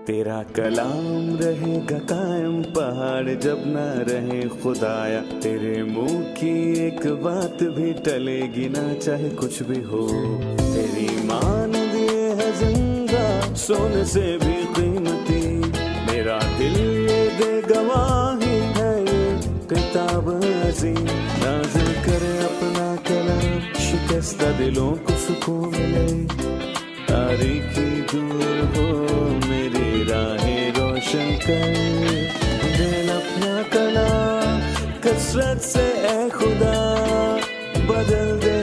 तेरा कलाम रहेगा कायम पहाड़ जब ना रहे खुदाया, तेरे मुंह की एक बात भी टलेगी ना चाहे कुछ भी हो। तेरी मान दिए है जिंदा सोने से भी कीमती, मेरा दिल ये दे गवाही है ये किताब अजीम। नाज़िल करे अपना कलाम, शिकस्ता दिलों को सुकून मिले, तारीखी दूर हो मेरी राहें रोशन कर। दिल अपना कलाम कसरत से ए खुदा बदल दे,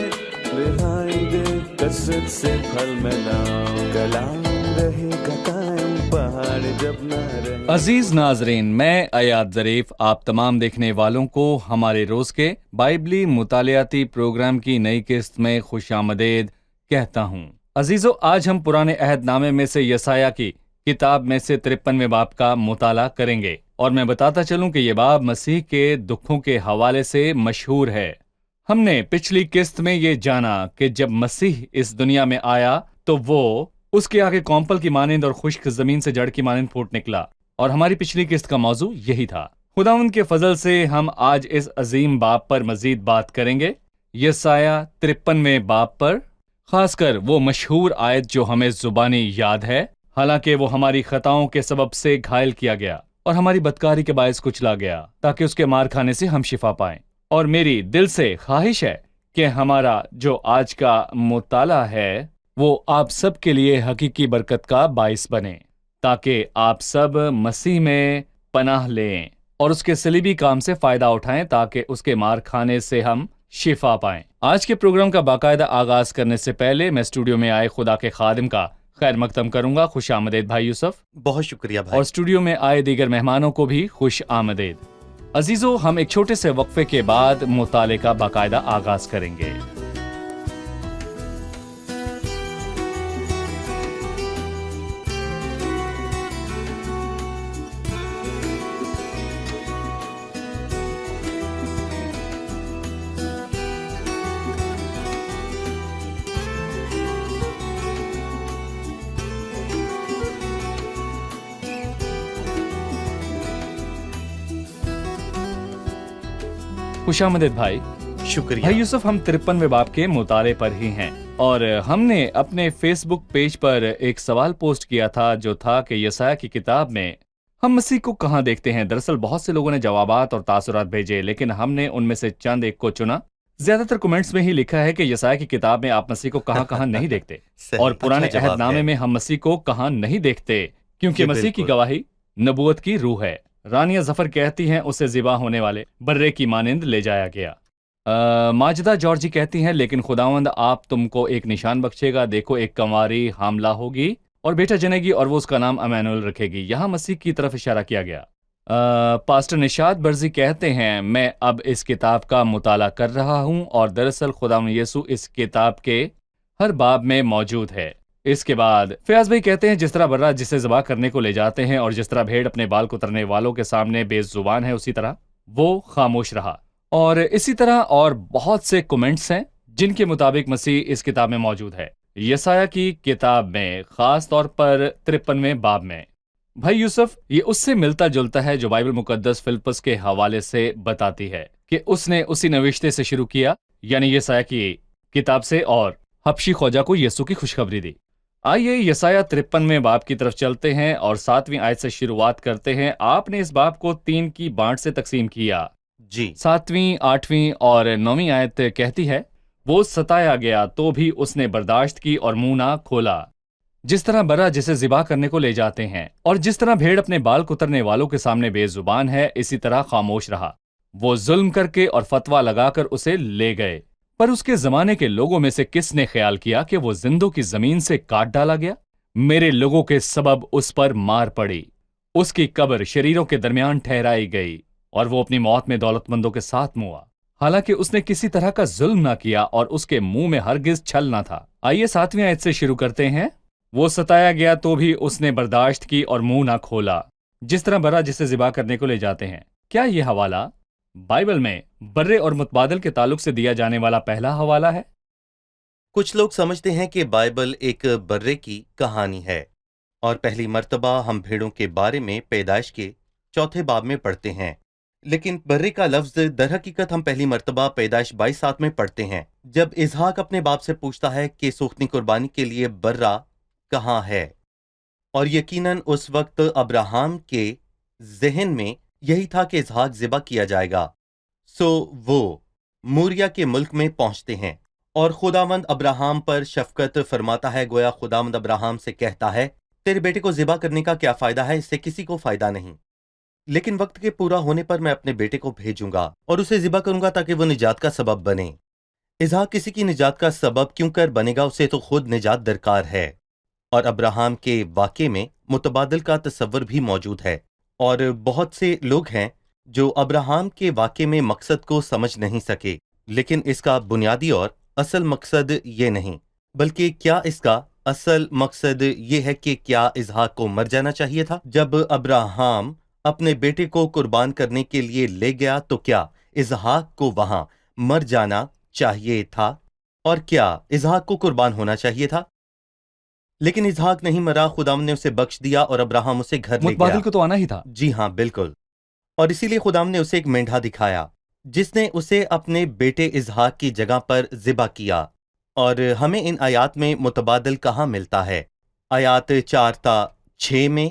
रिहाई दे कसरत से फल मिला, कलाम रहेगा कायम पहाड़ जब न रहे। अजीज नाजरीन, मैं अयाद ज़रीफ आप तमाम देखने वालों को हमारे रोज के बाइबली मुतालियाती प्रोग्राम की नई किस्त में खुशामदीद कहता हूँ। अजीजों, आज हम पुराने अहद नामे में से यसाया की किताब में से 53वें बाब का मुताला करेंगे, और मैं बताता चलूं कि ये बाब मसीह के दुखों के हवाले से मशहूर है। हमने पिछली किस्त में ये जाना कि जब मसीह इस दुनिया में आया तो वो उसके आगे कौंपल की मानिंद और खुश्क जमीन से जड़ की मानिंद फूट निकला, और हमारी पिछली किस्त का मौजू यही था। खुदावंद के फजल से हम आज इस अजीम बाब पर मजीद बात करेंगे, यसाया 53वें बाब पर, खासकर वो मशहूर आयत जो हमें जुबानी याद है, हालांकि वो हमारी खताओं के सबब से घायल किया गया और हमारी बदकारी के बायस कुचला गया, ताकि उसके मार खाने से हम शिफा पाएं। और मेरी दिल से ख्वाहिश है कि हमारा जो आज का मुताला है वो आप सब के लिए हकीकी बरकत का बायस बने, ताकि आप सब मसीह में पनाह लें और उसके सलीबी काम से फायदा उठाएं, ताकि उसके मार खाने से हम शिफा पाएं। आज के प्रोग्राम का बाकायदा आगाज करने से पहले मैं स्टूडियो में आए खुदा के खादिम का खैर मकदम करूंगा। खुश आमदेद भाई यूसुफ। बहुत शुक्रिया भाई। और स्टूडियो में आए दीगर मेहमानों को भी खुश आमदेद। अजीजों, हम एक छोटे से वक्फे के बाद मुताले का बाकायदा आगाज करेंगे। खुशामदीद भाई। शुक्रिया भाई यूसुफ, हम 53वें बाब के मुताले पर ही हैं, और हमने अपने फेसबुक पेज पर एक सवाल पोस्ट किया था, जो था कि यसाया की किताब में हम मसीह को कहाँ देखते हैं। दरअसल बहुत से लोगों ने जवाबात और तासुरात भेजे, लेकिन हमने उनमें से चंद एक को चुना। ज्यादातर कमेंट्स में ही लिखा है कि यसाया की किताब में आप मसीह को कहाँ कहाँ नहीं देखते, और पुराने अहदनामे में हम मसीह को कहाँ नहीं देखते, क्योंकि मसीह की गवाही नबूवत की रूह है। रानिया जफर कहती हैं उसे ज़िबा होने वाले बर्रे की मानिंद ले जाया गया। माजिदा जॉर्जी कहती हैं लेकिन खुदावंद आप तुमको एक निशान बख्शेगा, देखो एक कंवारी हामला होगी और बेटा जनेगी और वो उसका नाम अमैनुअल रखेगी। यहाँ मसीह की तरफ इशारा किया गया। पास्टर निशात बर्जी कहते हैं मैं अब इस किताब का मुताला कर रहा हूँ, और दरअसल खुदावंद यीशु इस किताब के हर बाब में मौजूद है। इसके बाद फयाज भाई कहते हैं जिस तरह बर्रा जिसे ज़बा करने को ले जाते हैं और जिस तरह भेड़ अपने बाल कुतरने वालों के सामने बेजुबान है, उसी तरह वो खामोश रहा। और इसी तरह और बहुत से कमेंट्स हैं जिनके मुताबिक मसीह इस किताब में मौजूद है, यसाया की किताब में, खास तौर पर 53वें बाब में। भाई यूसुफ, ये उससे मिलता जुलता है जो बाइबल मुकद्दस फिलिप्पस के हवाले से बताती है कि उसने उसी नविश्ते से शुरू किया, यानी यसाया की किताब से, और हबशी खोजा को यीशु की खुशखबरी दी। आइए यसाया 53वें बाब की तरफ चलते हैं और 7वीं आयत से शुरुआत करते हैं। आपने इस बाब को 3 की बांट से तकसीम किया जी। 7वीं, 8वीं और 9वीं आयत कहती है वो सताया गया तो भी उसने बर्दाश्त की और मुंह ना खोला। जिस तरह बरा जिसे ज़िबा करने को ले जाते हैं और जिस तरह भेड़ अपने बाल कुतरने वालों के सामने बेजुबान है, इसी तरह खामोश रहा। वो जुल्म करके और फतवा लगाकर उसे ले गए, पर उसके जमाने के लोगों में से किसने ख्याल किया कि वो जिंदों की जमीन से काट डाला गया। मेरे लोगों के सबब उस पर मार पड़ी, उसकी कब्र शरीरों के दरमियान ठहराई गई, और वो अपनी मौत में दौलतमंदों के साथ मुआ, हालांकि उसने किसी तरह का जुल्म ना किया और उसके मुंह में हरगिज छल ना था। आइए 7वीं आयत से शुरू करते हैं। वो सताया गया तो भी उसने बर्दाश्त की और मुंह ना खोला, जिस तरह बरा जिसे ज़िबा करने को ले जाते हैं। क्या ये हवाला बाइबल में बर्रे और मुतबादल के ताल्लुक से दिया जाने वाला पहला हवाला है? कुछ लोग समझते हैं कि बाइबल एक बर्रे की कहानी है, اور پہلی مرتبہ ہم بھیڑوں کے بارے میں پیدائش کے 4 باب میں پڑھتے ہیں، لیکن برے کا لفظ در حقیقت ہم پہلی مرتبہ پیدائش 22 میں پڑھتے ہیں، جب اسحاق اپنے باپ سے پوچھتا ہے کہ سوختنی قربانی کے لیے برا کہاں ہے، اور یقیناً اس وقت ابراہم کے ذہن میں یہی تھا کہ اسحاق ذبح کیا جائے گا، سو وہ موریا کے ملک میں پہنچتے ہیں، اور خداوند ابراہم پر شفقت فرماتا ہے، گویا خداوند ابراہم سے کہتا ہے تیرے بیٹے کو ذبح کرنے کا کیا فائدہ ہے، اس سے کسی کو فائدہ نہیں، لیکن وقت کے پورا ہونے پر میں اپنے بیٹے کو بھیجوں گا اور اسے ذبح کروں گا تاکہ وہ نجات کا سبب بنے۔ اسحاق کسی کی نجات کا سبب کیوں کر بنے گا، اسے تو خود نجات درکار ہے، اور ابراہم کے واقعے میں متبادل کا تصور بھی موجود ہے، اور بہت سے لوگ ہیں جو ابراہم کے واقعے میں مقصد کو سمجھ نہیں سکے، لیکن اس کا بنیادی اور اصل مقصد یہ نہیں، بلکہ کیا اس کا اصل مقصد یہ ہے کہ کیا اسحاق کو مر جانا چاہیے تھا؟ جب ابراہم اپنے بیٹے کو قربان کرنے کے لیے لے گیا تو کیا اسحاق کو وہاں مر جانا چاہیے تھا؟ اور کیا اسحاق کو قربان ہونا چاہیے تھا؟ لیکن اسحاق نہیں مرا، خداوند نے اسے بخش دیا اور ابراہم اسے گھر لے گیا۔ متبادل کو تو آنا ہی تھا۔ جی ہاں، بالکل، اور اسی لیے خداوند نے اسے ایک مینڈھا دکھایا جس نے اسے اپنے بیٹے اسحاق کی جگہ پر ذبح کیا۔ اور ہمیں ان آیات میں متبادل کہاں ملتا ہے؟ آیات 4 تا 6 میں،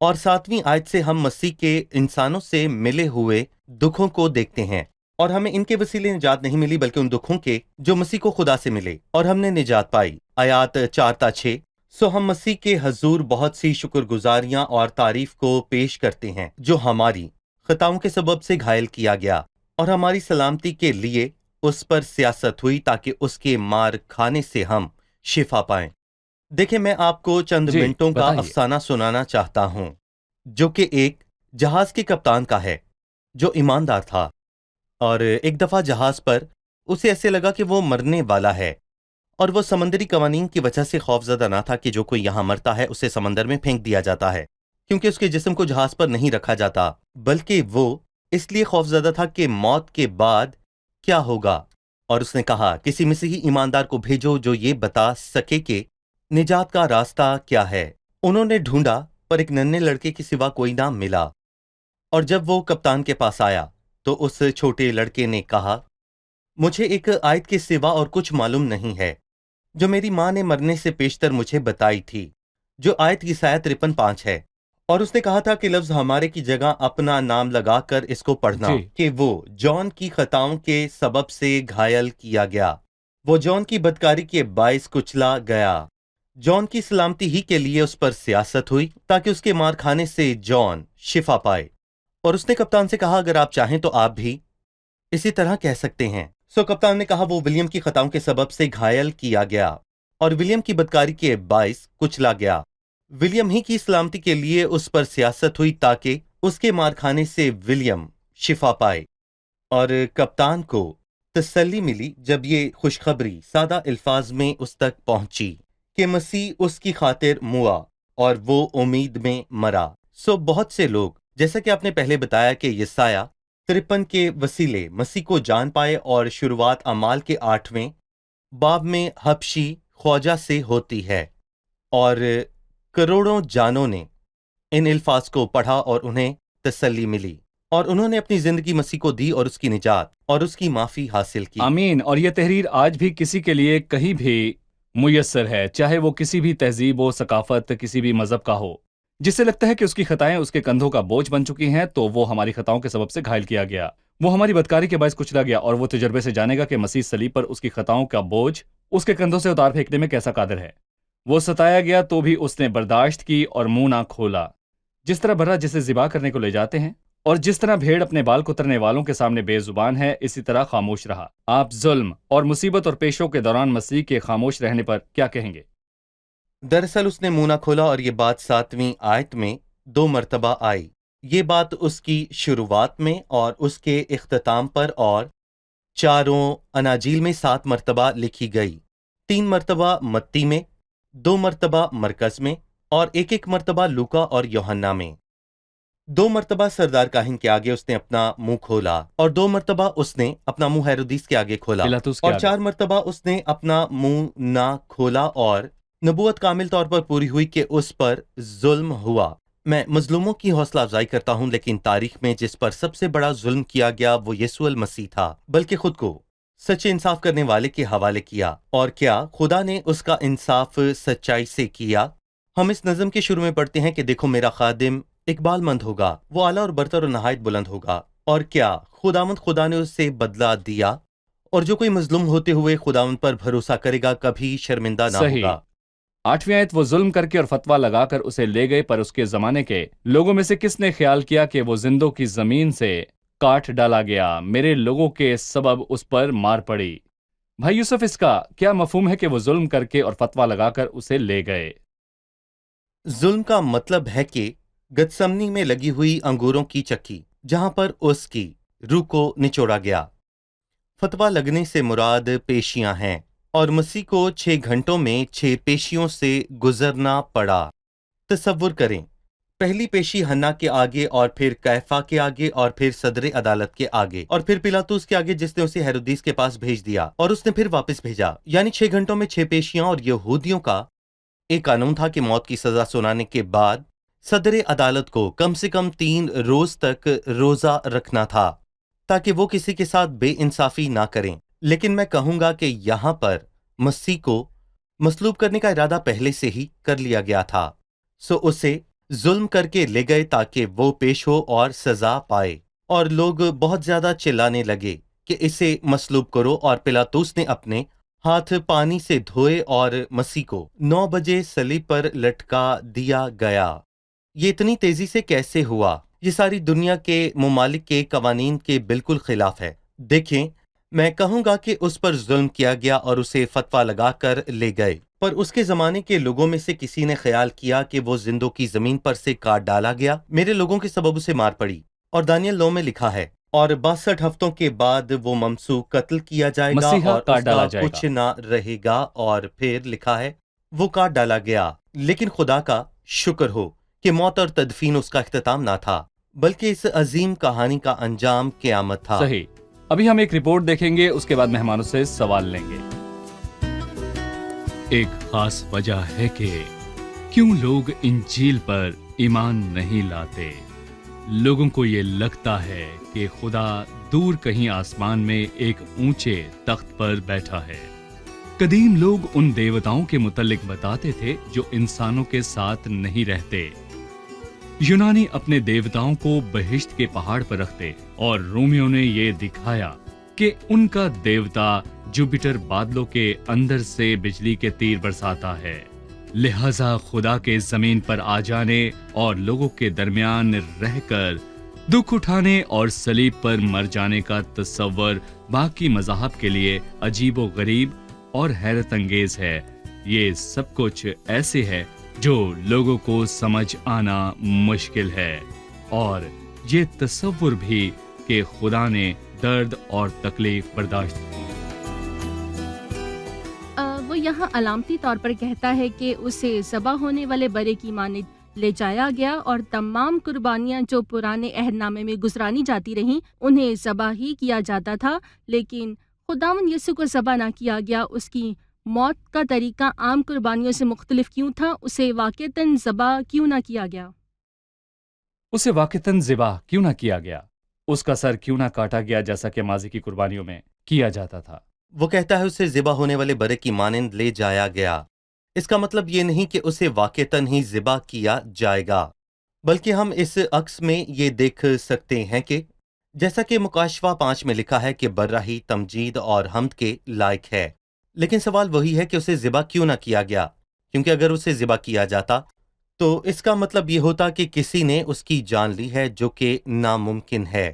اور 7ویں آیت سے ہم مسیح کے انسانوں سے ملے ہوئے دکھوں کو دیکھتے ہیں، اور ہمیں ان کے وسیلے نجات نہیں ملی بلکہ ان دکھوں کے جو مسیح کو خدا سے ملے، اور ہم نے نجات پائی۔ آیات 4 تا 6، سو ہم مسیح کے حضور بہت سی شکر گزاریاں اور تعریف کو پیش کرتے ہیں، جو ہماری خطاؤں کے سبب سے گھائل کیا گیا اور ہماری سلامتی کے لیے اس پر سیاست ہوئی تاکہ اس کے مار کھانے سے ہم شفا پائیں۔ دیکھیں، میں آپ کو چند جی منٹوں کا بتائیے۔ افسانہ سنانا چاہتا ہوں جو کہ ایک جہاز کے کپتان کا ہے جو ایماندار تھا، اور ایک دفعہ جہاز پر اسے ایسے لگا کہ وہ مرنے والا ہے، اور وہ سمندری قوانین کی وجہ سے خوف زدہ نہ تھا کہ جو کوئی یہاں مرتا ہے اسے سمندر میں پھینک دیا جاتا ہے، کیونکہ اس کے جسم کو جہاز پر نہیں رکھا جاتا، بلکہ وہ اس لیے خوف زدہ تھا کہ موت کے بعد کیا ہوگا۔ اور اس نے کہا کسی مسیحی ایماندار کو بھیجو جو یہ بتا سکے کہ نجات کا راستہ کیا ہے۔ انہوں نے ڈھونڈا پر ایک ننھے لڑکے کے سوا کوئی نہ ملا، اور جب وہ کپتان کے پاس آیا تو اس چھوٹے لڑکے نے کہا مجھے ایک آیت کے سوا اور کچھ معلوم نہیں ہے جو میری ماں نے مرنے سے پیشتر مجھے بتائی تھی، جو آیت یسایہ 53:5 ہے، اور اس نے کہا تھا کہ لفظ ہمارے کی جگہ اپنا نام لگا کر اس کو پڑھنا، جی کہ وہ جون کی خطاؤں کے سبب سے گھائل کیا گیا، وہ جون کی بدکاری کے باعث کچلا گیا، جون کی سلامتی ہی کے لیے اس پر سیاست ہوئی تاکہ اس کے مار کھانے سے جون شفا پائے۔ اور اس نے کپتان سے کہا اگر آپ چاہیں تو آپ بھی اسی طرح کہہ سکتے ہیں۔ سو کپتان نے کہا وہ ولیم کی خطاؤں کے سبب سے گھائل کیا گیا اور ولیم کی بدکاری کے باعث کچلا گیا، ولیم ہی کی سلامتی کے لیے اس پر سیاست ہوئی تاکہ اس کے مار کھانے سے ولیم شفا پائے۔ اور کپتان کو تسلی ملی جب یہ خوشخبری سادہ الفاظ میں اس تک پہنچی کہ مسیح اس کی خاطر موا اور وہ امید میں مرا۔ سو بہت سے لوگ، جیسا کہ آپ نے پہلے بتایا کہ یسایہ 53 کے وسیلے مسیح کو جان پائے، اور شروعات اعمال کے 8ویں باب میں حبشی خواجہ سے ہوتی ہے، اور کروڑوں جانوں نے ان الفاظ کو پڑھا اور انہیں تسلی ملی، اور انہوں نے اپنی زندگی مسیح کو دی اور اس کی نجات اور اس کی معافی حاصل کی۔ آمین۔ اور یہ تحریر آج بھی کسی کے لیے کہیں بھی میسر ہے، چاہے وہ کسی بھی تہذیب و ثقافت، کسی بھی مذہب کا ہو، جسے لگتا ہے کہ اس کی خطائیں اس کے کندھوں کا بوجھ بن چکی ہیں، تو وہ ہماری خطاؤں کے سبب سے گھائل کیا گیا، وہ ہماری بدکاری کے باعث کچلا گیا، اور وہ تجربے سے جانے گا کہ مسیح صلیب پر اس کی خطاؤں کا بوجھ اس کے کندھوں سے اتار پھینکنے میں کیسا قادر ہے۔ وہ ستایا گیا تو بھی اس نے برداشت کی اور منہ نہ کھولا۔ جس طرح برا جسے ذبح کرنے کو لے جاتے ہیں، اور جس طرح بھیڑ اپنے بال کترنے والوں کے سامنے بے زبان ہے، اسی طرح خاموش رہا۔ آپ ظلم اور مصیبت اور پیشوں کے دوران مسیح کے خاموش رہنے پر کیا کہیں گے؟ دراصل اس نے منہ نہ کھولا، اور یہ بات 7ویں آیت میں 2 مرتبہ آئی۔ یہ بات اس کی شروعات میں اور اس کے اختتام پر اور چاروں اناجیل میں 7 مرتبہ لکھی گئی، 3 مرتبہ متی میں، 2 مرتبہ مرکز میں، اور 1 مرتبہ لوکا اور یوحنا میں۔ 2 مرتبہ سردار کاہن کے آگے اس نے اپنا منہ کھولا، اور 2 مرتبہ اس نے اپنا منہ ہیرودیس کے آگے کھولا، پلاطس کے اور آگے۔ 4 مرتبہ اس نے اپنا منہ نہ کھولا اور नबूवत कामिल तौर पर पूरी हुई कि उस पर जुल्म हुआ। मैं मजलूमों की हौसला अफजाई करता हूँ, लेकिन तारीख में जिस पर सबसे बड़ा जुल्म किया गया वो यीशु मसीह था, बल्कि खुद को सच्चे इंसाफ करने वाले के हवाले किया। और क्या खुदा ने उसका इंसाफ सच्चाई से किया? हम इस नज़म के शुरू में पढ़ते हैं कि देखो मेरा खादिम इकबालमंद होगा, वो आला और बरतर और नहायत बुलंद होगा। और क्या खुदावंद खुदा ने उसे बदला दिया? और जो कोई मजलूम होते हुए खुदावंद पर भरोसा करेगा कभी शर्मिंदा ना सही। होगा। 8वीं आयत, वो जुल्म करके और फतवा लगाकर उसे ले गए, पर उसके जमाने के लोगों में से किसने ख्याल किया कि वो जिंदों की जमीन से काट डाला गया, मेरे लोगों के सबब उस पर मार पड़ी। भाई यूसुफ, इसका क्या मफहूम है कि वो जुल्म करके और फतवा लगाकर उसे ले गए? जुल्म का मतलब है कि गतसमनी में लगी हुई अंगूरों की चक्की जहां पर उसकी रूह को निचोड़ा गया। फतवा लगने से मुराद पेशियां हैं, और मसीह को 6 घंटों में 6 पेशियों से गुजरना पड़ा। तसव्वुर करें, पहली पेशी हन्ना के आगे, और फिर कैफा के आगे, और फिर सदर अदालत के आगे, और फिर पिलातुस के आगे जिसने उसे हेरोदीस के पास भेज दिया और उसने फिर वापस भेजा। यानी 6 घंटों में 6 पेशियां। और यहूदियों का एक कानून था कि मौत की सजा सुनाने के बाद सदर अदालत को कम से कम 3 रोज तक रोजा रखना था ताकि वो किसी के साथ बेइंसाफी ना करें। लेकिन मैं कहूंगा कि यहाँ पर मसीह को मसलूब करने का इरादा पहले से ही कर लिया गया था। सो उसे जुल्म करके ले गए ताकि वो पेश हो और सजा पाए। और लोग बहुत ज्यादा चिल्लाने लगे कि इसे मसलूब करो, और पिलातुस ने अपने हाथ पानी से धोए और मसीह को 9 बजे सलीब पर लटका दिया गया। ये इतनी तेजी से कैसे हुआ? ये सारी दुनिया के मुमालिक के कवानीन के बिल्कुल खिलाफ है। देखें, मैं कहूंगा कि उस पर जुल्म किया गया और उसे फतवा लगाकर ले गए, पर उसके जमाने के लोगों में से किसी ने ख्याल किया कि वो जिंदों की जमीन पर से काट डाला गया, मेरे लोगों के सबब उसे मार पड़ी। और दानियल 9 में लिखा है, और 62 हफ्तों के बाद वो ममसूक कत्ल किया जाएगा मसीहा और काट डाला उसका जाएगा। कुछ ना रहेगा। और फिर लिखा है, वो काट डाला गया। लेकिन खुदा का शुक्र हो कि मौत और तदफीन उसका इख्तिताम ना था, बल्कि इस अजीम कहानी का अंजाम क़यामत था। सही। अभी हम एक रिपोर्ट देखेंगे, उसके बाद मेहमानों से सवाल लेंगे। एक खास वजह है कि क्यों लोग इंजील पर ईमान नहीं लाते। लोगों को ये लगता है कि खुदा दूर कहीं आसमान में एक ऊंचे तख्त पर बैठा है। कदीम लोग उन देवताओं के मुतल्लिक बताते थे जो इंसानों के साथ नहीं रहते। यूनानी अपने देवताओं को बहिश्त के पहाड़ पर रखते, और रोमियों ने ये दिखाया कि उनका देवता जुपिटर बादलों के अंदर से बिजली के तीर बरसाता है। लिहाजा खुदा के जमीन पर आ जाने और लोगों के दरमियान रहकर दुख उठाने और सलीब पर मर जाने का तस्वर बाकी मज़ाहब के लिए अजीबो गरीब और हैरत अंगेज है। ये सब कुछ ऐसे है जो लोगों को समझ आना मुश्किल है, और ये तस्वुर भी कि खुदा ने दर्द और तकलीफ बर्दाश्त की। वो यहाँ अलामती तौर पर कहता है कि उसे ज़बा होने वाले बरे की माने ले जाया गया, और तमाम कुर्बानियाँ जो पुराने अहदनामे में गुजरानी जाती रहीं उन्हें ज़बा ही किया जाता था। लेकिन खुदावंद यीशु को ज़बा ना किया गया। उसकी मौत का तरीका आम कुर्बानियों से मुख्तलिफ क्यों था? उसे वाक़तन ज़बा क्यों ना किया गया? उसे वाक़तन ज़िबा क्यों ना किया गया? उसका सर क्यों ना काटा गया जैसा कि माजी की कुर्बानियों में किया जाता था? वो कहता है उसे ज़िबा होने वाले बरे की मानंद ले जाया गया। इसका मतलब ये नहीं कि उसे वाक़तन ही ज़िबा किया जाएगा, बल्कि हम इस अक्स में ये देख सकते हैं कि जैसा कि मुकाशवा 5 में लिखा है कि बर्राही तमजीद और हमद के लायक है। लेकिन सवाल वही है कि उसे ज़िबा क्यों ना किया गया, क्योंकि अगर उसे ज़िबा किया जाता तो इसका मतलब ये होता कि किसी ने उसकी जान ली है, जो कि नामुमकिन है,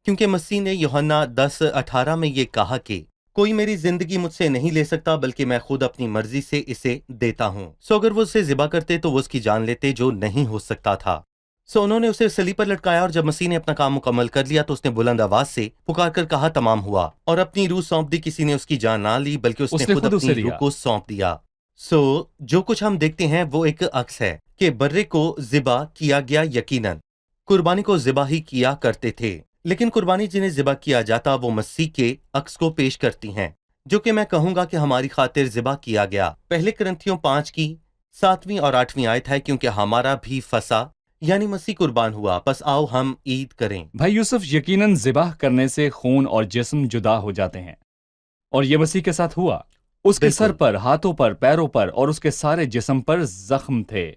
क्योंकि मसीह ने यूहन्ना 10:18 में ये कहा कि कोई मेरी जिंदगी मुझसे नहीं ले सकता, बल्कि मैं खुद अपनी मर्जी से इसे देता हूँ। सो अगर वो उसे ज़िबा करते तो वो उसकी जान लेते, जो नहीं हो सकता था। सो उन्होंने उसे सलीब पर लटकाया, और जब मसीह ने अपना काम मुकम्मल कर लिया तो उसने बुलंद आवाज से पुकार कर कहा तमाम हुआ, और अपनी रूह सौंप दी। किसी ने उसकी जान ना ली, बल्कि उसने खुद उसे अपनी लिया। रूह को सौंप दिया। सो जो कुछ हम देखते हैं वो एक अक्स है कि बर्रे को ज़िबा किया गया। यकीनन कुर्बानी को ज़िबा ही किया करते थे, लेकिन कुर्बानी जिन्हें ज़िबा किया जाता वो मसीह के अक्स को पेश करती हैं, جو کہ میں کہوں گا کہ ہماری خاطر ذبح کیا گیا۔ پہلے کرنتھیوں 5 کی 7ویں اور 8ویں آیت ہے، کیونکہ ہمارا بھی فسح یعنی مسیح قربان ہوا، پس آؤ ہم عید کریں۔ بھائی یوسف، یقیناً ذبح کرنے سے خون اور جسم جدا ہو جاتے ہیں، اور یہ مسیح کے ساتھ ہوا۔ اس کے بالکل۔ سر پر، ہاتھوں پر، پیروں پر اور اس کے سارے جسم پر زخم تھے،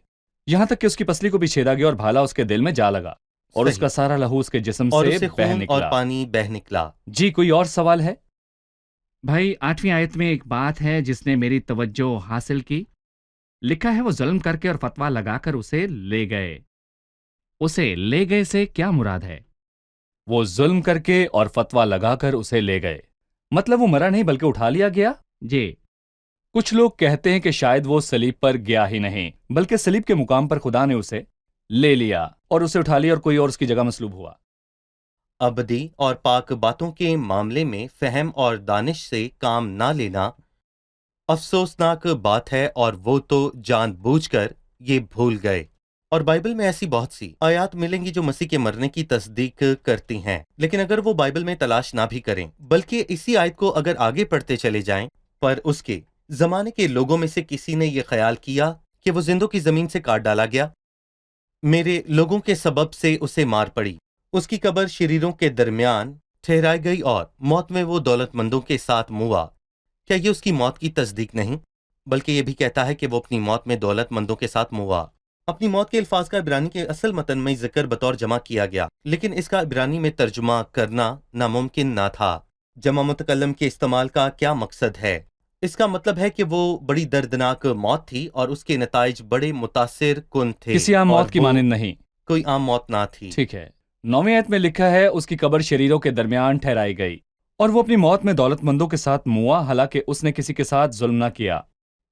یہاں تک کہ اس کی پسلی کو بھی چھیدا گیا اور بھالا اس کے دل میں جا لگا، اور اس صحیح۔ کا سارا لہو اس کے جسم اور سے اسے بہہ خون نکلا۔ اور پانی بہہ نکلا۔ جی، کوئی اور سوال ہے؟ بھائی 8ویں آیت میں ایک بات ہے جس نے میری توجہ حاصل کی۔ لکھا ہے وہ ظلم کر کے اور فتویٰ لگا کر اسے لے گئے۔ اسے لے گئے سے کیا مراد ہے؟ وہ ظلم کر کے اور فتویٰ لگا کر اسے لے گئے، مطلب وہ مرا نہیں بلکہ اٹھا لیا گیا۔ جی، کچھ لوگ کہتے ہیں کہ شاید وہ صلیب پر گیا ہی نہیں، بلکہ صلیب کے مقام پر خدا نے اسے لے لیا اور اسے اٹھا لیا اور کوئی اور اس کی جگہ مصلوب ہوا۔ ابدی اور پاک باتوں کے معاملے میں فہم اور دانش سے کام نہ لینا افسوسناک بات ہے، اور وہ تو جان بوجھ کر یہ بھول گئے۔ اور بائبل میں ایسی بہت سی آیات ملیں گی جو مسیح کے مرنے کی تصدیق کرتی ہیں، لیکن اگر وہ بائبل میں تلاش نہ بھی کریں بلکہ اسی آیت کو اگر آگے پڑھتے چلے جائیں، پر اس کے زمانے کے لوگوں میں سے کسی نے یہ خیال کیا کہ وہ زندوں کی زمین سے کاٹ ڈالا گیا، میرے لوگوں کے سبب سے اسے مار پڑی، اس کی قبر شریروں کے درمیان ٹھہرائی گئی اور موت میں وہ دولت مندوں کے ساتھ موا۔ کیا یہ اس کی موت کی تصدیق نہیں، بلکہ یہ بھی کہتا ہے کہ وہ اپنی موت میں دولت مندوں کے ساتھ موا۔ اپنی موت کے الفاظ کا عبرانی کے اصل متن میں ذکر بطور جمع کیا گیا، لیکن اس کا عبرانی میں ترجمہ کرنا ناممکن نہ تھا۔ جمع متکلم کے استعمال کا کیا مقصد ہے؟ اس کا مطلب ہے کہ وہ بڑی دردناک موت تھی اور اس کے نتائج بڑے متاثر کن تھے، کسی عام اور موت کی وہ مانند نہیں۔ کوئی عام موت نہ تھی۔ ٹھیک ہے، 9ویں آیت میں لکھا ہے اس کی قبر شریروں کے درمیان ٹھہرائی گئی اور وہ اپنی موت میں دولت مندوں کے ساتھ موا، حالانکہ اس نے کسی کے ساتھ ظلم نہ کیا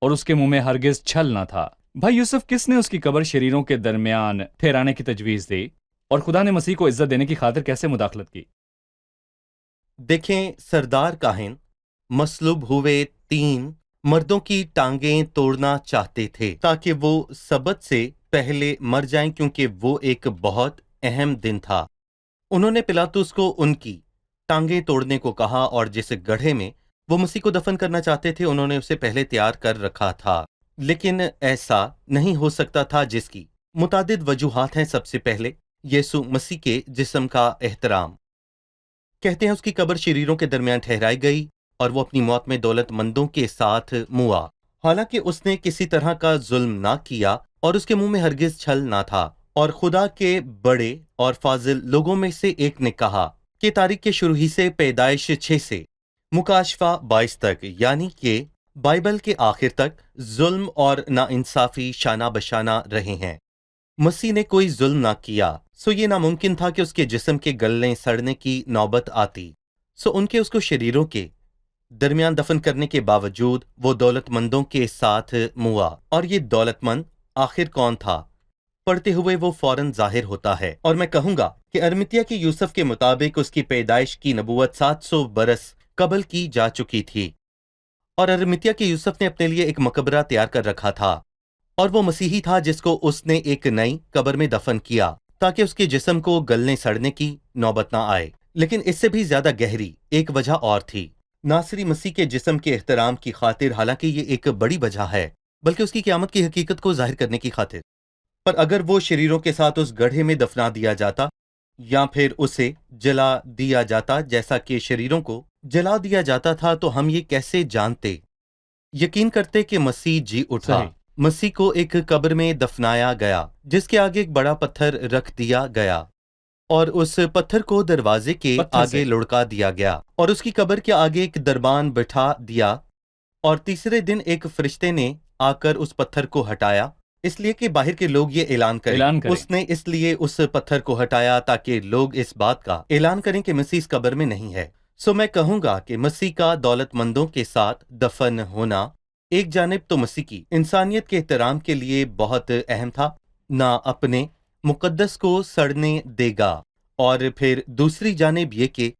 اور اس کے منہ میں ہرگز چھل نہ تھا۔ بھائی یوسف، کس نے اس کی قبر شریروں کے درمیان ٹھہرانے کی تجویز دی، اور خدا نے مسیح کو عزت دینے کی خاطر کیسے مداخلت کی؟ دیکھیں، سردار کاہن مصلوب ہوئے 3 مردوں کی ٹانگیں توڑنا چاہتے تھے تاکہ وہ سبت سے پہلے مر جائیں، کیونکہ وہ ایک بہت اہم دن تھا۔ انہوں نے پلاطس کو ان کی ٹانگیں توڑنے کو کہا، اور جس گڑھے میں وہ مسیح کو دفن کرنا چاہتے تھے انہوں نے اسے پہلے تیار کر رکھا تھا، لیکن ایسا نہیں ہو سکتا تھا، جس کی متعدد وجوہات ہیں۔ سب سے پہلے یسوع مسیح کے جسم کا احترام۔ کہتے ہیں اس کی قبر شریروں کے درمیان ٹھہرائی گئی اور وہ اپنی موت میں دولت مندوں کے ساتھ موا، حالانکہ اس نے کسی طرح کا ظلم نہ کیا اور اس کے منہ میں ہرگز چھل نہ تھا۔ اور خدا کے بڑے اور فاضل لوگوں میں سے ایک نے کہا کہ تاریخ کے شروع ہی سے پیدائش 6 سے مکاشفہ 22 تک، یعنی کہ بائبل کے آخر تک ظلم اور ناانصافی شانہ بشانہ رہے ہیں۔ مسیح نے کوئی ظلم نہ کیا، سو یہ ناممکن تھا کہ اس کے جسم کے گلنے سڑنے کی نوبت آتی، سو ان کے اس کو شریروں کے درمیان دفن کرنے کے باوجود وہ دولت مندوں کے ساتھ موا۔ اور یہ دولت مند آخر کون تھا؟ پڑھتے ہوئے وہ فوراً ظاہر ہوتا ہے، اور میں کہوں گا کہ ارمتیا کے یوسف کے مطابق اس کی پیدائش کی نبوت 700 برس قبل کی جا چکی تھی، اور ارمتیا کے یوسف نے اپنے لیے ایک مقبرہ تیار کر رکھا تھا، اور وہ مسیحی تھا جس کو اس نے ایک نئی قبر میں دفن کیا تاکہ اس کے جسم کو گلنے سڑنے کی نوبت نہ آئے۔ لیکن اس سے بھی زیادہ گہری ایک وجہ اور تھی، ناصری مسیح کے جسم کے احترام کی خاطر، حالانکہ یہ ایک بڑی وجہ ہے، بلکہ اس کی قیامت کی حقیقت کو ظاہر کرنے کی خاطر۔ پر اگر وہ شریروں کے ساتھ اس گڑھے میں دفنا دیا جاتا یا پھر اسے جلا دیا جاتا جیسا کہ شریروں کو جلا دیا جاتا تھا، تو ہم یہ کیسے جانتے، یقین کرتے کہ مسیح جی اٹھا؟ صحیح۔ مسیح کو ایک قبر میں دفنایا گیا جس کے آگے ایک بڑا پتھر رکھ دیا گیا، اور اس پتھر کو دروازے کے پتھر آگے سے لڑکا دیا گیا، اور اس کی قبر کے آگے ایک دربان بٹھا دیا، اور تیسرے دن ایک فرشتے نے آ کر اس پتھر کو ہٹایا، اس لیے کہ باہر کے لوگ یہ اعلان کریں۔ اس نے اس لیے اس پتھر کو ہٹایا تاکہ لوگ اس بات کا اعلان کریں کہ مسیح اس قبر میں نہیں ہے۔ سو میں کہوں گا کہ مسیح کا دولت مندوں کے ساتھ دفن ہونا ایک جانب تو مسیح کی انسانیت کے احترام کے لیے بہت اہم تھا، نہ اپنے مقدس کو سڑنے دے گا، اور پھر دوسری جانب یہ کہ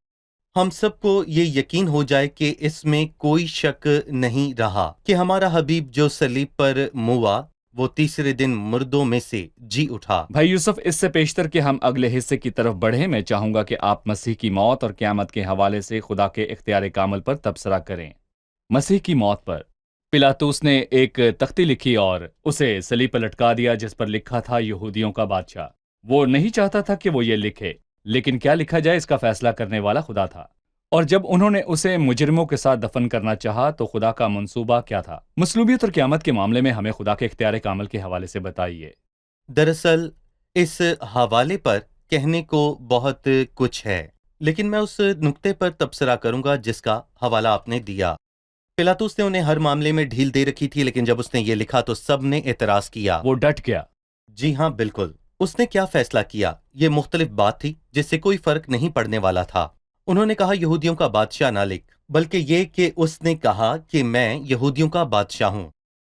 ہم سب کو یہ یقین ہو جائے کہ اس میں کوئی شک نہیں رہا کہ ہمارا حبیب جو صلیب پر موا وہ تیسرے دن مردوں میں سے جی اٹھا۔ بھائی یوسف، اس سے پیشتر کہ ہم اگلے حصے کی طرف بڑھیں، میں چاہوں گا کہ آپ مسیح کی موت اور قیامت کے حوالے سے خدا کے اختیار کامل پر تبصرہ کریں۔ मसीह की मौत पर पिलातुस ने एक तख्ती लिखी और उसे सलीब पर लटका दिया, जिस पर लिखा था यहूदियों का बादशाह। वो नहीं चाहता था कि वो ये लिखे, लेकिन क्या लिखा जाए इसका फैसला करने वाला खुदा था। और जब उन्होंने उसे मुजरिमों के साथ दफन करना चाहा तो खुदा का मंसूबा क्या था? मसलूबियत और क़यामत के मामले में हमें खुदा के इख्तियार कामिल के हवाले से बताइए। दरअसल इस हवाले पर कहने को बहुत कुछ है, लेकिन मैं उस नुक्ते पर तबसरा करूंगा जिसका हवाला आपने दिया। पिलातुस ने उन्हें हर मामले में ढील दे रखी थी, लेकिन जब उसने ये लिखा तो सब ने एतराज किया। वो डट गया। जी हाँ, बिल्कुल। उसने क्या फैसला किया, ये मुख्तलिफ बात थी जिससे कोई फर्क नहीं पड़ने वाला था। उन्होंने कहा यहूदियों का बादशाह ना लिख, बल्कि ये कि उसने कहा कि मैं यहूदियों का बादशाह हूँ।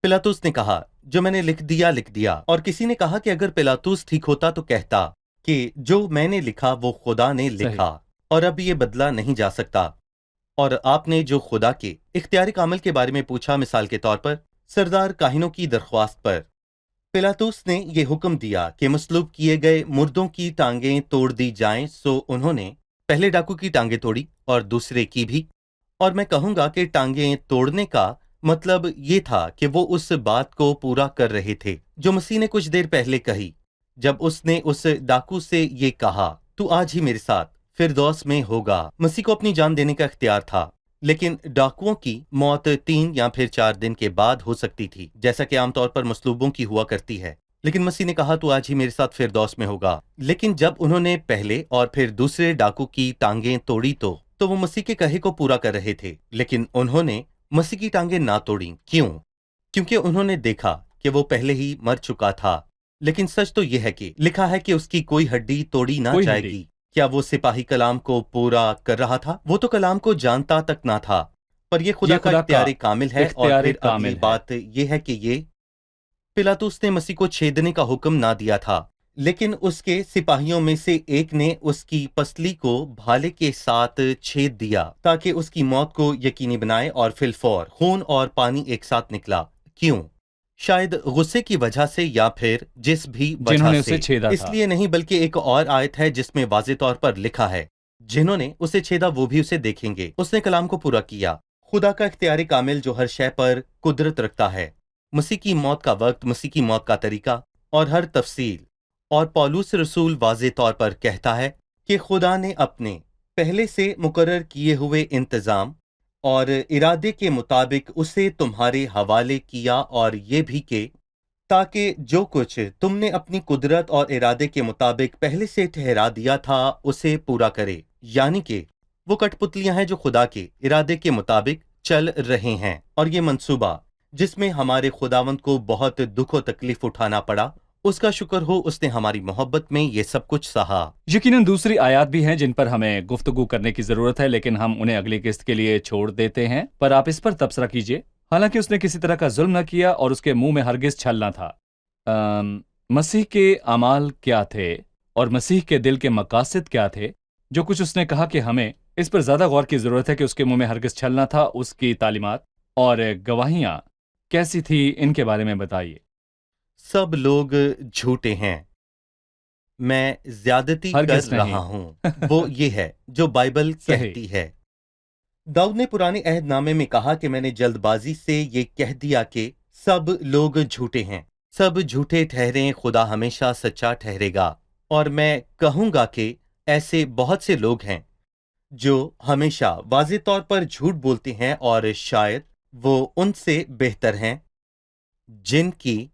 पिलातुस ने कहा जो मैंने लिख दिया। और किसी ने कहा कि अगर पिलातुस ठीक होता तो कहता कि जो मैंने लिखा वो खुदा ने लिखा और अब ये बदला नहीं जा सकता। और आपने जो खुदा के इख्तियार कामिल के बारे में पूछा, मिसाल के तौर पर सरदार काहिनों की दरख्वास्त पर पिलातुस ने ये हुक्म दिया कि मसलूब किए गए मुर्दों की टांगें तोड़ दी जाएं, सो उन्होंने पहले डाकू की टांगें तोड़ी और दूसरे की भी। और मैं कहूंगा कि टांगें तोड़ने का मतलब ये था कि वो उस बात को पूरा कर रहे थे जो मसीह ने कुछ देर पहले कही, जब उसने उस डाकू से ये कहा तू आज ही मेरे साथ फिरदौस में होगा। मसीह को अपनी जान देने का इख्तियार था, लेकिन डाकुओं की मौत 3 या फिर 4 दिन के बाद हो सकती थी, जैसा कि आमतौर पर मसलूबों की हुआ करती है। लेकिन मसीह ने कहा तू आज ही मेरे साथ फिरदौस में होगा। लेकिन जब उन्होंने पहले और फिर दूसरे डाकू की टांगें तोड़ी तो वो मसीह के कहे को पूरा कर रहे थे, लेकिन उन्होंने मसीह की टांगें ना तोड़ी। क्यों? क्योंकि उन्होंने देखा कि वो पहले ही मर चुका था। लेकिन सच तो यह है कि लिखा है कि उसकी कोई हड्डी तोड़ी ना जाएगी। क्या वो सिपाही कलाम को पूरा कर रहा था? वो तो कलाम को जानता तक ना था, पर ये खुदा का इख्तियार कामिल है। और फिर अगली बात ये है कि ये पिलातुस ने मसीह को छेदने का हुक्म ना दिया था, लेकिन उसके सिपाहियों में से एक ने उसकी पसली को भाले के साथ छेद दिया ताकि उसकी मौत को यकीनी बनाए, और फिलफौर खून और पानी एक साथ निकला। क्यों? शायद गुस्से की वजह से या फिर जिस भी वजह से, इसलिए नहीं, बल्कि एक और आयत है जिसमें वाज़े तौर पर लिखा है जिन्होंने उसे छेदा वो भी उसे देखेंगे। उसने कलाम को पूरा किया। खुदा का इख्तियार कामिल जो हर शय पर कुदरत रखता है। मसीह की मौत का वक्त, मसीह की मौत का तरीका और हर तफसील। और पौलुस रसूल वाज़े तौर पर कहता है कि खुदा ने अपने पहले से मुकर्रर किए हुए इंतजाम और इरादे के मुताबिक उसे तुम्हारे हवाले किया, और ये भी कि ताकि जो कुछ तुमने अपनी कुदरत और इरादे के मुताबिक पहले से ठहरा दिया था उसे पूरा करे। यानी कि वो कठपुतलियां हैं जो खुदा के इरादे के मुताबिक चल रहे हैं, और ये मंसूबा जिसमें हमारे खुदावंद को बहुत दुख और तकलीफ उठाना पड़ा, उसका शुक्र हो उसने हमारी मोहब्बत में ये सब कुछ सहा। यकीनन दूसरी आयात भी हैं जिन पर हमें गुफ्तगू करने की जरूरत है, लेकिन हम उन्हें अगली किस्त के लिए छोड़ देते हैं। पर आप इस पर तबसरा कीजिए। हालांकि उसने किसी तरह का जुल्म न किया और उसके मुंह में हरगिज छल न था। मसीह के अमाल क्या थे और मसीह के दिल के मकासद क्या थे? जो कुछ उसने कहा कि हमें इस पर ज्यादा गौर की जरूरत है कि उसके मुंह में हरगिज छल न था। उसकी तालीमात और गवाहियां कैसी थी, इनके बारे में बताइए। सब लोग झूठे हैं। मैं ज्यादती कर रहा हूं। वो ये है जो बाइबल कहती है। दाऊद ने पुराने अहदनामे में कहा कि मैंने जल्दबाजी से ये कह दिया कि सब लोग झूठे हैं। सब झूठे ठहरे, खुदा हमेशा सच्चा ठहरेगा। और मैं कहूंगा कि ऐसे बहुत से लोग हैं जो हमेशा वाज़े तौर पर झूठ बोलते हैं, और शायद वो उनसे बेहतर हैं जिनकी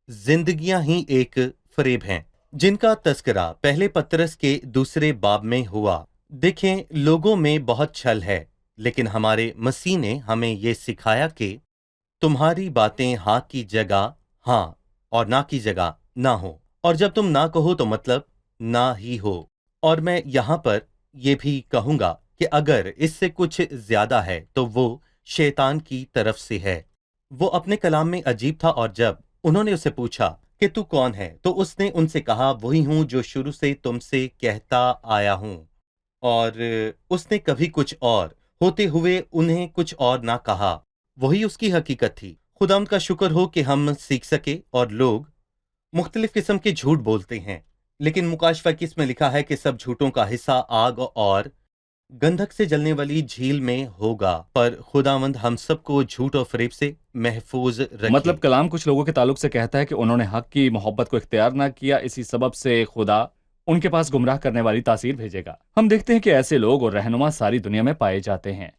जिंदगियां ही एक फरेब हैं, जिनका तस्करा पहले पतरस के 2 बाब में हुआ। देखें, लोगों में बहुत छल है, लेकिन हमारे मसीह ने हमें ये सिखाया कि तुम्हारी बातें हाँ की जगह हाँ और ना की जगह ना हो, और जब तुम ना कहो तो मतलब ना ही हो। और मैं यहाँ पर यह भी कहूंगा कि अगर इससे कुछ ज्यादा है तो वो शैतान की तरफ से है। वो अपने कलाम में अजीब था, और जब उन्होंने उसे पूछा कि तू कौन है, तो उसने उनसे कहा वही हूं जो शुरू से तुमसे कहता आया हूं। और उसने कभी कुछ और होते हुए उन्हें कुछ और ना कहा। वही उसकी हकीकत थी। खुदावंद का शुक्र हो कि हम सीख सके। और लोग मुख्तलिफ किस्म के झूठ बोलते हैं, लेकिन मुकाशवा 21 में लिखा है कि सब झूठों का हिस्सा आग और गंधक से जलने वाली झील में होगा, पर खुदावंद हम सबको झूठ और फरेब से महफूज रखे। मतलब कलाम कुछ लोगों के ताल्लुक से कहता है कि उन्होंने हक की मोहब्बत को इख्तियार ना किया, इसी सबब से खुदा उनके पास गुमराह करने वाली तासीर भेजेगा। हम देखते हैं कि ऐसे लोग और रहनुमा सारी दुनिया में पाए जाते हैं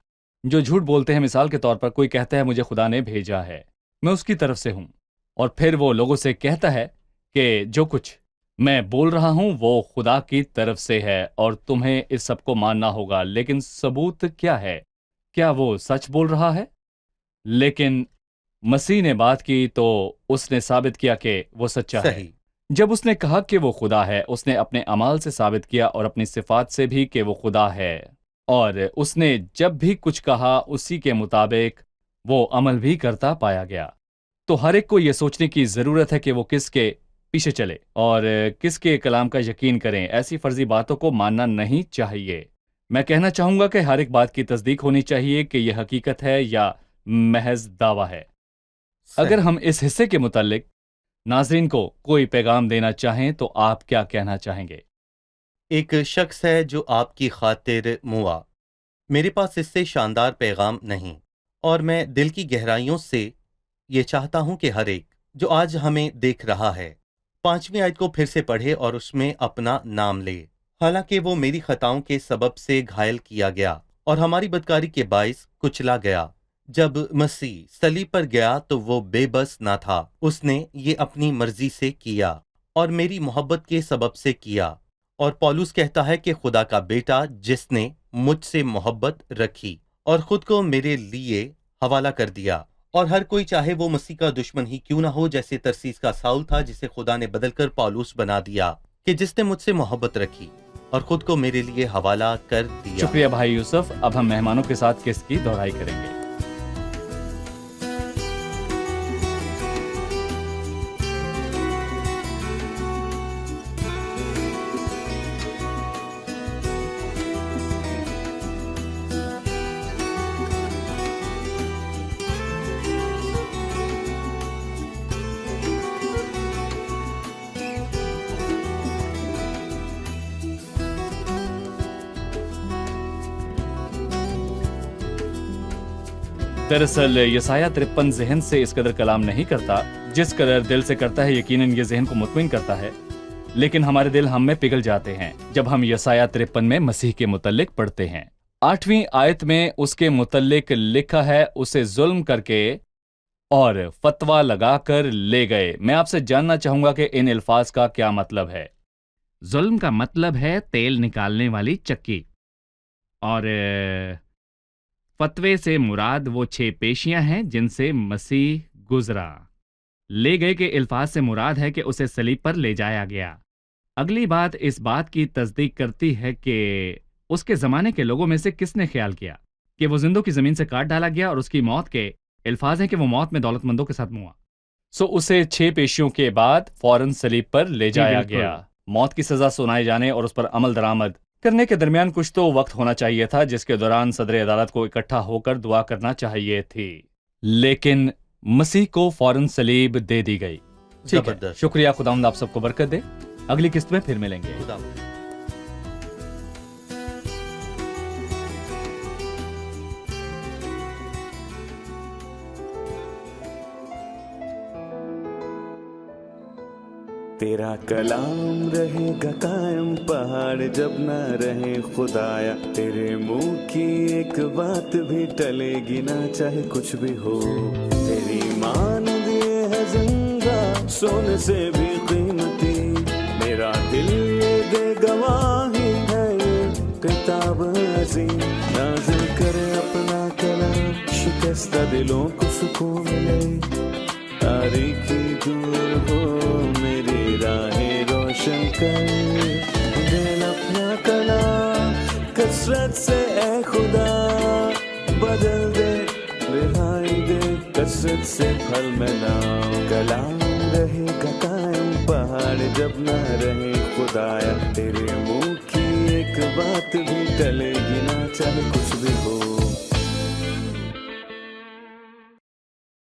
जो झूठ बोलते हैं। मिसाल के तौर पर कोई कहता है मुझे खुदा ने भेजा है, मैं उसकी तरफ से हूं, और फिर वो लोगों से कहता है कि जो कुछ मैं बोल रहा हूं वो खुदा की तरफ से है और तुम्हें इस सब को मानना होगा। लेकिन सबूत क्या है? क्या वो सच बोल रहा है? लेकिन मसीह ने बात की तो उसने साबित किया कि वो सच्चा है। सही। जब उसने कहा कि वो खुदा है, उसने अपने अमाल से साबित किया और अपनी सिफात से भी कि वो खुदा है। और उसने जब भी कुछ कहा उसी के मुताबिक वो अमल भी करता पाया गया। तो हर एक को ये सोचने की ज़रूरत है कि वो किसके पीछे चले और किसके कलाम का यकीन करें। ऐसी फर्जी बातों को मानना नहीं चाहिए। मैं कहना चाहूँगा कि हर एक बात की तस्दीक होनी चाहिए कि यह हकीकत है या महज दावा है। अगर हम इस हिस्से के मुतालिक नाज़रीन को कोई पैगाम देना चाहें तो आप क्या कहना चाहेंगे? एक शख्स है जो आपकी खातिर मुआ। मेरे पास इससे शानदार पैगाम नहीं, और मैं दिल की गहराइयों से ये चाहता हूं कि हर एक जो आज हमें देख रहा है 5वीं आयत को फिर से पढ़े और उसमें अपना नाम ले। हालांकि वो मेरी खताओं के सबब से घायल किया गया और हमारी बदकारी के बाइस कुचला गया। जब मसीह सलीब पर गया तो वो बेबस ना था, उसने ये अपनी मर्जी से किया और मेरी मोहब्बत के सबब से किया। और पौलुस कहता है कि खुदा का बेटा जिसने मुझसे मोहब्बत रखी और खुद को मेरे लिए हवाला कर दिया। और हर कोई चाहे वो मसीह का दुश्मन ही क्यों ना हो, जैसे तरसीस का साउल था जिसे खुदा ने बदलकर पौलुस बना दिया, कि जिसने मुझसे मोहब्बत रखी और खुद को मेरे लिए हवाला कर दिया। शुक्रिया भाई यूसुफ। अब हम मेहमानों के साथ किस्त की दोहराई करेंगे। दरअसल यसाया 53 ज़हन से इस कदर कलाम नहीं करता जिस कदर दिल से करता है। यकीनन ये ज़हन को मुतमिन करता है, लेकिन हमारे दिल हम में पिघल जाते हैं जब हम यसाया 53 में मसीह के मुतल्लिक पढ़ते हैं। 8वीं आयत में उसके मुतल्लिक लिखा है, उसे जुल्म करके और फतवा लगाकर ले गए। मैं आपसे जानना चाहूंगा कि इन अल्फाज का क्या मतलब है। जुल्म का मतलब है तेल निकालने वाली चक्की, और फतवे से मुराद वो 6 पेशियां हैं जिनसे मसीह गुजरा। ले गए के अल्फाज से मुराद है कि उसे सलीब पर ले जाया गया। अगली बात इस बात की तस्दीक करती है कि उसके ज़माने के लोगों में से किसने ख्याल किया कि वो जिंदों की ज़मीन से काट डाला गया, और उसकी मौत के अल्फाज हैं कि वो मौत में दौलतमंदों के साथ मुआ। सो उसे 6 पेशियों के बाद फौरन सलीब पर ले जाया बिल्कुल। गया। मौत की सजा सुनाए जाने और उस पर अमल दरामद करने के दरमियान कुछ तो वक्त होना चाहिए था जिसके दौरान सदर अदालत को इकट्ठा होकर दुआ करना चाहिए थी, लेकिन मसीह को फौरन सलीब दे दी गई। ठीक है, जबरदस्त। शुक्रिया। खुदावंद आप सबको बरकत दे। अगली किस्त में फिर मिलेंगे। खुदा। तेरा कलाम रहेगा कायम पहाड़ जब ना रहे खुदाया। तेरे मुंह की एक बात भी टलेगी ना चाहे कुछ भी हो। तेरी मान दिए है जिंदा सोने से भी कीमती। मेरा दिल ये दे गवाही है ये किताब अज़ीम। नाज़िल करे अपना कलाम शिकस्ता दिलों को सुकून मिले। तारीकी दूर हो मेरी राहें रोशन कर। दिल अपना कलाम कसरत से ए खुदा बदल दे रिहाई दे कसरत से फल मिलाओ। कलाम रहेगा कायम पहाड़ जब ना रहे खुदाया। तेरे मुंह की एक बात भी टलेगी ना चाहे कुछ भी हो।